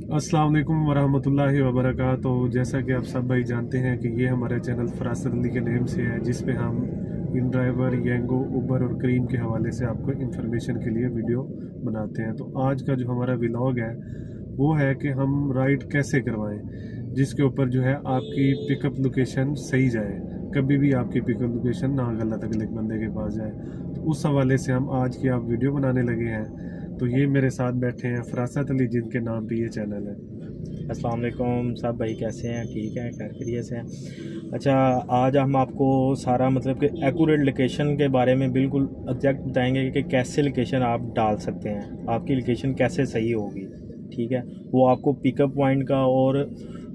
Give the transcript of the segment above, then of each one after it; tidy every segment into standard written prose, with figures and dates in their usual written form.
अस्सलाम वालेकुम वरहमतुल्लाहि वबरकातुहू। जैसा कि आप सब भाई जानते हैं कि ये हमारा चैनल फरासत अली के नेम से है, जिस पे हम इन ड्राइवर, येंगो, उबर और क्रीम के हवाले से आपको इन्फॉर्मेशन के लिए वीडियो बनाते हैं। तो आज का जो हमारा व्लॉग है वो है कि हम राइड कैसे करवाएं, जिसके ऊपर जो है आपकी पिकअप लोकेशन सही जाए, कभी भी आपकी पिकअप लोकेशन ना गलत अगले बंदे के पास जाए। तो उस हवाले से हम आज की आप वीडियो बनाने लगे हैं। तो ये मेरे साथ बैठे हैं फरासत अली, जिनके नाम पे ये चैनल है। अस्सलाम वालेकुम सब भाई, कैसे हैं? ठीक है, खैर खैरियत से हैं। अच्छा, आज हम आपको सारा मतलब कि एक्यूरेट लोकेशन के बारे में बिल्कुल एग्जैक्ट बताएंगे कि कैसे लोकेशन आप डाल सकते हैं, आपकी लोकेशन कैसे सही होगी। ठीक है, वो आपको पिकअप पॉइंट का और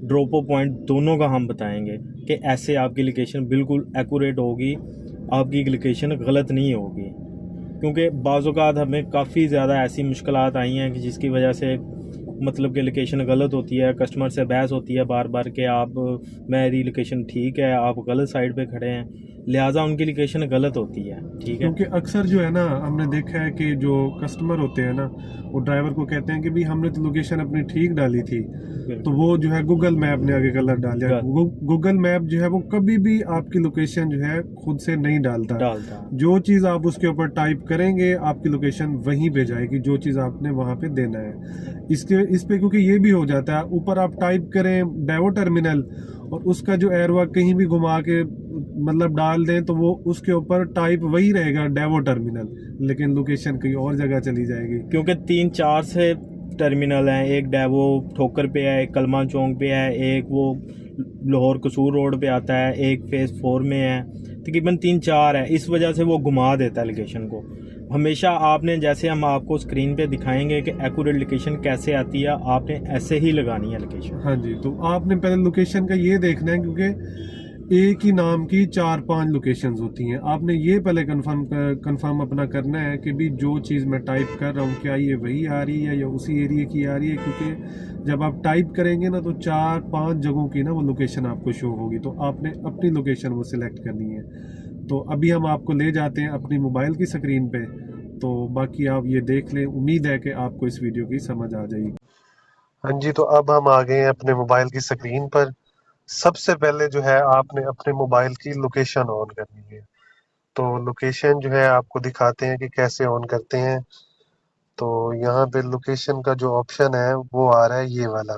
ड्रॉप ऑफ पॉइंट दोनों का हम बताएंगे कि ऐसे आपकी लोकेशन बिल्कुल एक्यूरेट होगी, आपकी लोकेशन गलत नहीं होगी। क्योंकि बाज़ औक़ात हमें काफ़ी ज़्यादा ऐसी मुश्किलात आई हैं कि जिसकी वजह से मतलब कि लोकेशन गलत होती है, कस्टमर से बहस होती है बार बार कि आप, मेरी लोकेशन ठीक है, आप गलत साइड पे खड़े हैं, लिहाजा उनकी लोकेशन गलत होती है। ठीक है। क्योंकि अक्सर जो है ना, हमने देखा है कि जो कस्टमर होते हैं ना, वो ड्राइवर को कहते हैं कि भाई हमने तो लोकेशन अपनी ठीक डाली थी, तो बिल्कुल। वो जो है गूगल मैप ने आगे गलत डाल दिया। गलत गूगल मैप जो है वो कभी भी आपकी लोकेशन जो है खुद से नहीं डालता। डालता। जो चीज़ आप उसके ऊपर टाइप करेंगे आपकी लोकेशन वहीं पे जाएगी, जो चीज़ आपने वहाँ पे देना है। इस पे क्योंकि ये भी हो जाता है, ऊपर आप टाइप करें डेवो टर्मिनल और उसका जो एरवा कहीं भी घुमा के मतलब डाल दें, तो वो उसके ऊपर टाइप वही रहेगा डेवो टर्मिनल, लेकिन लोकेशन कहीं और जगह चली जाएगी। क्योंकि 3-4 से टर्मिनल हैं, एक डेवो ठोकर पे है, एक कलमा चौक पे है, एक वो लाहौर कसूर रोड पे आता है, एक फेज़ 4 में है, तकरीबन 3-4 है। इस वजह से वो घुमा देता है लोकेशन को। हमेशा आपने, जैसे हम आपको स्क्रीन पे दिखाएंगे कि एक्यूरेट लोकेशन कैसे आती है, आपने ऐसे ही लगानी है लोकेशन। हाँ जी, तो आपने पहले लोकेशन का ये देखना है, क्योंकि एक ही नाम की 4-5 लोकेशंस होती हैं। आपने ये पहले कंफर्म अपना करना है कि भी जो चीज़ मैं टाइप कर रहा हूँ क्या ये वही आ रही है या उसी एरिया की आ रही है। क्योंकि जब आप टाइप करेंगे ना, तो 4-5 जगहों की ना वो लोकेशन आपको शो होगी, तो आपने अपनी लोकेशन वो सिलेक्ट करनी है। तो अभी हम आपको ले जाते हैं अपनी मोबाइल की स्क्रीन पे, तो बाकी आप ये देख लें। उम्मीद है कि आपको इस वीडियो की समझ आ जाएगी। हाँ जी, तो अब हम आ गए हैं अपने मोबाइल की स्क्रीन पर। सबसे पहले जो है आपने अपने मोबाइल की लोकेशन ऑन करनी है। तो लोकेशन जो है आपको दिखाते हैं कि कैसे ऑन करते हैं। तो यहाँ पे लोकेशन का जो ऑप्शन है वो आ रहा है ये वाला।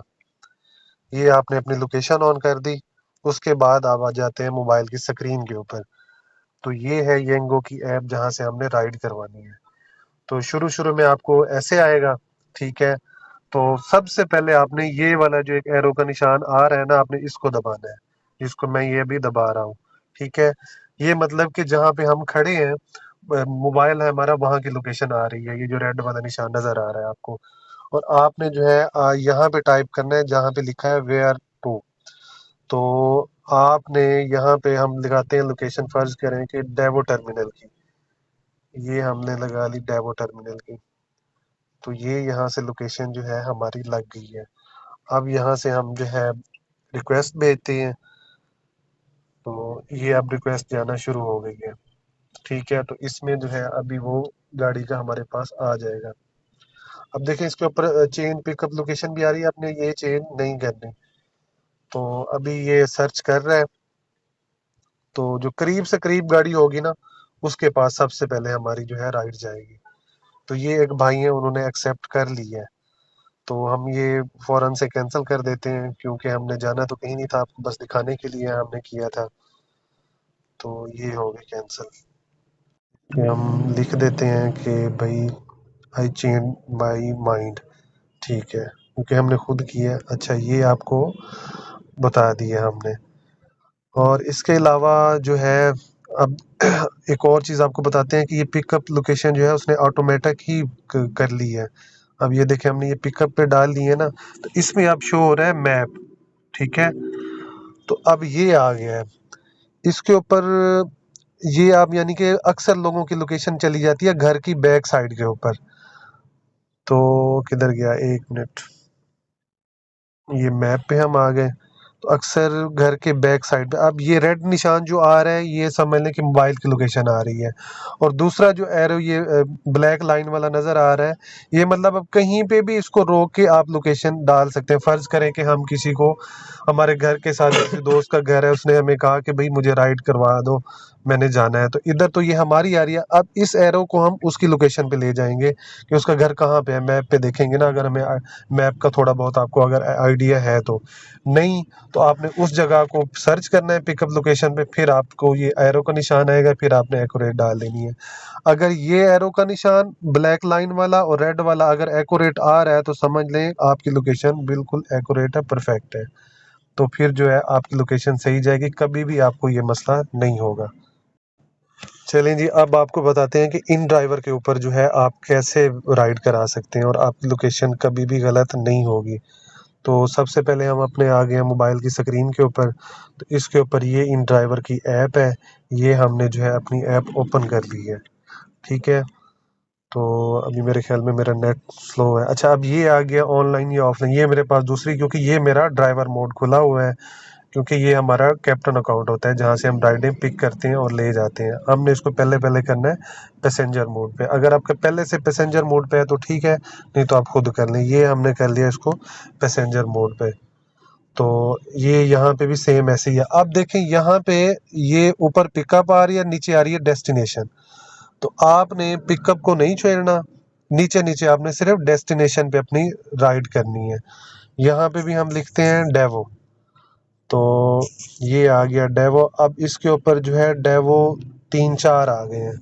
ये आपने अपनी लोकेशन ऑन कर दी, उसके बाद आप आ जाते हैं मोबाइल की स्क्रीन के ऊपर। तो ये है येंगो की ऐप जहाँ से हमने राइड करवानी है। तो शुरू शुरू में आपको ऐसे आएगा, ठीक है। तो सबसे पहले आपने ये वाला जो एक एरो का निशान आ रहा है ना, आपने इसको दबाना है, जिसको मैं ये भी दबा रहा हूँ। ठीक है, ये मतलब कि जहाँ पे हम खड़े हैं, मोबाइल है हमारा, वहां की लोकेशन आ रही है। ये जो रेड वाला निशान नजर आ रहा है आपको, और आपने जो है यहाँ पे टाइप करना है जहाँ पे लिखा है वेयर टू। तो आपने यहाँ पे हम लगाते हैं लोकेशन, फर्ज करें कि डेवो टर्मिनल की। ये हमने लगा ली डेवो टर्मिनल की। तो ये यहाँ से लोकेशन जो है हमारी लग गई है। अब यहाँ से हम जो है रिक्वेस्ट भेजते हैं, तो ये अब रिक्वेस्ट जाना शुरू हो गई है। ठीक है, तो इसमें जो है अभी वो गाड़ी का हमारे पास आ जाएगा। अब देखें इसके ऊपर चेन पिकअप लोकेशन भी आ रही है, आपने ये चेंज नहीं करनी। तो अभी ये सर्च कर रहा है, तो जो करीब से करीब गाड़ी होगी ना, उसके पास सबसे पहले हमारी जो है राइड जाएगी। तो ये एक भाई है, उन्होंने एक्सेप्ट कर ली है। तो हम ये फौरन से कैंसिल कर देते हैं, क्योंकि हमने जाना तो कहीं नहीं था, आपको बस दिखाने के लिए हमने किया था। तो ये हो गई कैंसिल। कि हम लिख देते हैं कि भाई आई चेंज माई माइंड। ठीक है, क्योंकि हमने खुद किया है। अच्छा, ये आपको बता दिया हमने। और इसके अलावा जो है, अब एक और चीज़ आपको बताते हैं कि ये पिकअप लोकेशन जो है उसने ऑटोमेटिक ही कर ली है। अब ये देखें, हमने ये पिकअप पे डाल दी है ना, तो इसमें अब शो हो रहा है मैप। ठीक है, तो अब ये आ गया है इसके ऊपर। ये आप यानी कि अक्सर लोगों की लोकेशन चली जाती है घर की बैक साइड के ऊपर। तो किधर गया, एक मिनट, ये मैप पे हम आ गए। तो अक्सर घर के बैक साइड पे अब ये रेड निशान जो आ रहा है ये समझ लें कि मोबाइल की लोकेशन आ रही है, और दूसरा जो एरो ये ब्लैक लाइन वाला नज़र आ रहा है, ये मतलब अब कहीं पे भी इसको रोक के आप लोकेशन डाल सकते हैं। फ़र्ज़ करें कि हम किसी को, हमारे घर के साथ किसी दोस्त का घर है, उसने हमें कहा कि भाई मुझे राइड करवा दो, मैंने जाना है, तो इधर तो ये हमारी आ रही है। अब इस एरो को हम उसकी लोकेशन पे ले जाएंगे कि उसका घर कहाँ पे है, मैप पे देखेंगे ना, अगर हमें मैप का थोड़ा बहुत आपको अगर आइडिया है तो। नहीं तो आपने उस जगह को सर्च करना है पिकअप लोकेशन पे, फिर आपको ये एरो का निशान आएगा, फिर आपने एक्यूरेट डाल देनी है। अगर ये एरो का निशान ब्लैक लाइन वाला और रेड वाला अगर एक्यूरेट आ रहा है तो समझ लें आपकी लोकेशन बिल्कुल एक्यूरेट है, परफेक्ट है। तो फिर जो है आपकी लोकेशन सही जाएगी, कभी भी आपको ये मसला नहीं होगा। चलें जी, अब आपको बताते हैं कि इन ड्राइवर के ऊपर जो है आप कैसे राइड करा सकते हैं और आपकी लोकेशन कभी भी गलत नहीं होगी। तो सबसे पहले हम अपने आ गए हैं मोबाइल की स्क्रीन के ऊपर, तो इसके ऊपर ये इन ड्राइवर की ऐप है, ये हमने जो है अपनी ऐप ओपन कर ली है। ठीक है, तो अभी मेरे ख्याल में मेरा नेट स्लो है। अच्छा, अब ये आ गया ऑनलाइन या ऑफलाइन, ये मेरे पास दूसरी, क्योंकि ये मेरा ड्राइवर मोड खुला हुआ है, क्योंकि ये हमारा कैप्टन अकाउंट होता है जहाँ से हम राइडें पिक करते हैं और ले जाते हैं। हमने इसको पहले पहले करना है पैसेंजर मोड पे। अगर आपके पहले से पैसेंजर मोड पे है तो ठीक है, नहीं तो आप खुद कर लें। ये हमने कर लिया इसको पैसेंजर मोड पे, तो ये यहाँ पे भी सेम ऐसे ही है। अब देखें यहाँ पे ये ऊपर पिकअप आ रही है, नीचे आ रही है डेस्टिनेशन। तो आपने पिकअप को नहीं छेड़ना, नीचे नीचे आपने सिर्फ डेस्टिनेशन पे अपनी राइड करनी है। यहाँ पे भी हम लिखते हैं डेवो, तो ये आ गया डेवो। अब इसके ऊपर जो है डेवो 3-4 आ गए हैं।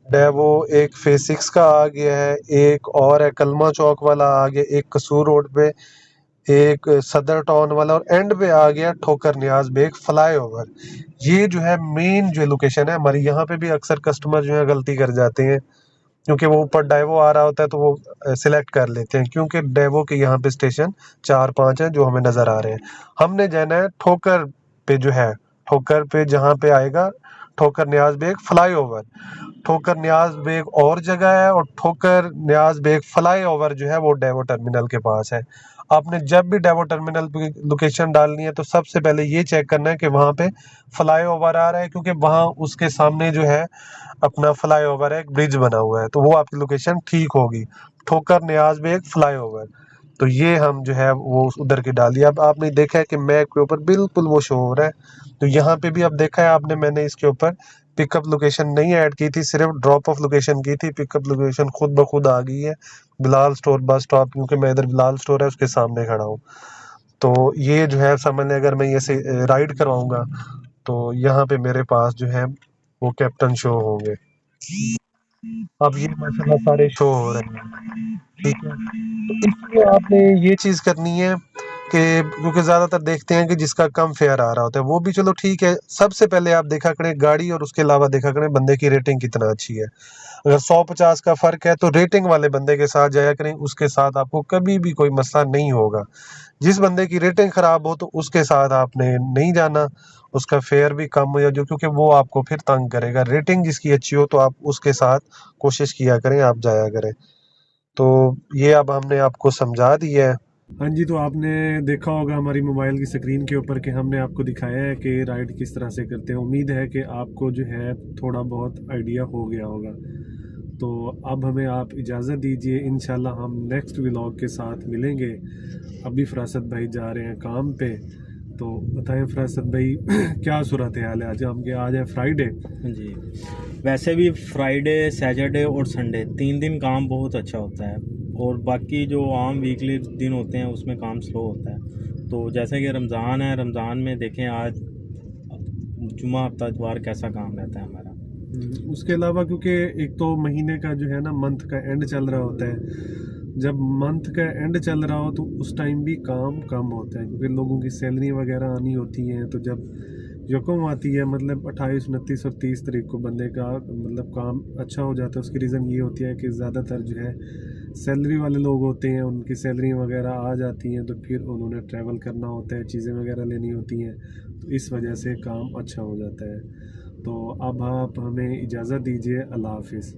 डेवो एक फेज 6 का आ गया है, एक और है कलमा चौक वाला आ गया, एक कसूर रोड पे, एक सदर टाउन वाला, और एंड पे आ गया ठोकर नियाज बेग फ्लाईओवर। ये जो है मेन जो लोकेशन है हमारी। यहाँ पे भी अक्सर कस्टमर जो है गलती कर जाते हैं, क्योंकि वो ऊपर डेवो आ रहा होता है तो वो सिलेक्ट कर लेते हैं, क्योंकि डेवो के यहाँ पे स्टेशन 4-5 हैं जो हमें नज़र आ रहे हैं। हमने जाना है ठोकर पे, जो है ठोकर पे जहाँ पे आएगा ठोकर नियाज बेग फ्लाईओवर। ठोकर नियाज बेग और जगह है, और ठोकर नियाज बेग फ्लाईओवर जो है वो डेवो टर्मिनल के पास है। आपने जब भी डेवो टर्मिनल पे लोकेशन डालनी है तो सबसे पहले ये चेक करना है कि वहाँ पे फ्लाईओवर आ रहा है, क्योंकि वहाँ उसके सामने जो है अपना फ्लाईओवर है, एक ब्रिज बना हुआ है, तो वो आपकी लोकेशन ठीक होगी। ठोकर नियाज बेग फ्लाईओवर, तो ये हम जो है वो उधर की डाली। अब आपने देखा है कि मैप के ऊपर बिल्कुल वो शो हो रहा है। तो यहाँ पे भी अब देखा है आपने, मैंने इसके ऊपर पिकअप लोकेशन नहीं ऐड की थी, सिर्फ ड्रॉप ऑफ लोकेशन की थी। पिकअप लोकेशन खुद ब खुद आ गई है, बिलाल स्टोर बस स्टॉप, क्योंकि मैं इधर बिलाल स्टोर है उसके सामने खड़ा हूँ। तो ये जो है समझ लें, अगर मैं ये से राइड करवाऊंगा तो यहाँ पे मेरे पास जो है वो कैप्टन शो होंगे। अब ये माशाल्लाह सारे शो हो रहे हैं। ठीक है, तो इसलिए आपने ये चीज़ करनी है कि, क्योंकि ज़्यादातर देखते हैं कि जिसका कम फेयर आ रहा होता है वो भी चलो ठीक है। सबसे पहले आप देखा करें गाड़ी, और उसके अलावा देखा करें बंदे की रेटिंग कितना अच्छी है। अगर 100-50 का फ़र्क है तो रेटिंग वाले बंदे के साथ जाया करें, उसके साथ आपको कभी भी कोई मसला नहीं होगा। जिस बंदे की रेटिंग ख़राब हो तो उसके साथ आपने नहीं जाना, उसका फेयर भी कम हो, या जो, क्योंकि वो आपको फिर तंग करेगा। रेटिंग जिसकी अच्छी हो तो आप उसके साथ कोशिश किया करें, आप जाया करें। तो ये अब हमने आपको समझा दिया है। हाँ जी, तो आपने देखा होगा हमारी मोबाइल की स्क्रीन के ऊपर कि हमने आपको दिखाया है कि राइड किस तरह से करते हैं। उम्मीद है कि आपको जो है थोड़ा बहुत आइडिया हो गया होगा। तो अब हमें आप इजाज़त दीजिए, इंशाल्लाह हम नेक्स्ट व्लॉग के साथ मिलेंगे। अभी फरासत भाई जा रहे हैं काम पे, तो बताएं फरासत भाई क्या सूरत हाल है आज है फ्राइडे। जी, वैसे भी फ्राइडे, सैटरडे और संडे 3 दिन काम बहुत अच्छा होता है, और बाकी जो आम वीकली दिन होते हैं उसमें काम स्लो होता है। तो जैसे कि रमज़ान है, रमज़ान में देखें आज जुमा हफ्ता इतवार कैसा काम रहता है हमारा। उसके अलावा क्योंकि एक तो महीने का जो है ना मंथ का एंड चल रहा होता है, जब मंथ का एंड चल रहा हो तो उस टाइम भी काम कम होता है, क्योंकि लोगों की सैलरी वगैरह आनी होती हैं। तो जब यकम आती है, मतलब 28, 29 और 30 तारीख को बंदे का मतलब काम अच्छा हो जाता है। उसकी रीज़न ये होती है कि ज़्यादातर जो है सैलरी वाले लोग होते हैं, उनकी सैलरी वगैरह आ जाती हैं, तो फिर उन्होंने ट्रैवल करना होता है, चीज़ें वगैरह लेनी होती हैं, तो इस वजह से काम अच्छा हो जाता है। तो अब आप हमें इजाज़त दीजिए, अल्लाह हाफिज़।